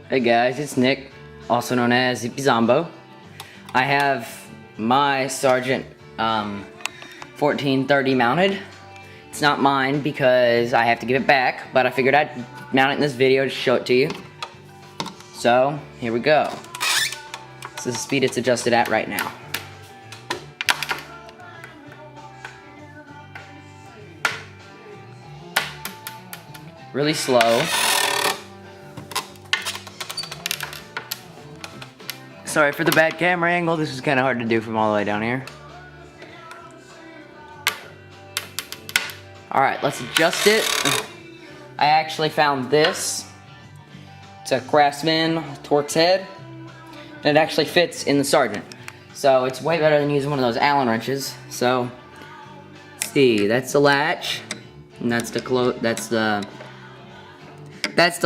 Hey guys, it's Nick, also known as Zippy Zombo. I have my Sargent 1430 mounted. It's not mine because I have to give it back, but I figured I'd mount it in this video to show it to you. So, here we go. This is the speed it's adjusted at right now. Really slow. Sorry for the bad camera angle, this is kind of hard to do from all the way down here. Alright, let's adjust it. I actually found this. It's a Craftsman Torx head. And it actually fits in the Sargent. So it's way better than using one of those Allen wrenches. So, let's see, that's the latch. And that's the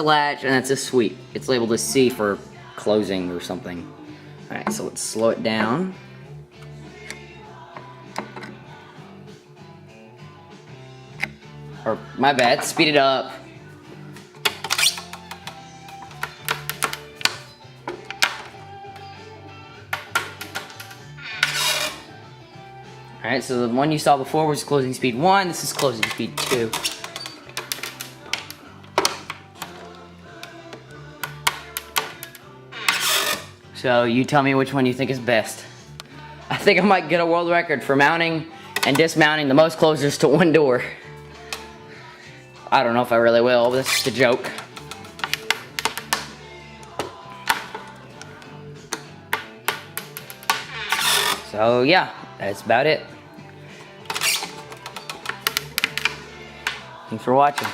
latch, and that's a sweep. It's labeled as C for closing or something. Alright, so let's slow it down. Or, my bad, speed it up. Alright, so the one you saw before was closing speed 1, this is closing speed 2. So you tell me which one you think is best. I think I might get a world record for mounting and dismounting the most closers to one door. I don't know if I really will, but that's just a joke. So yeah, that's about it. Thanks for watching.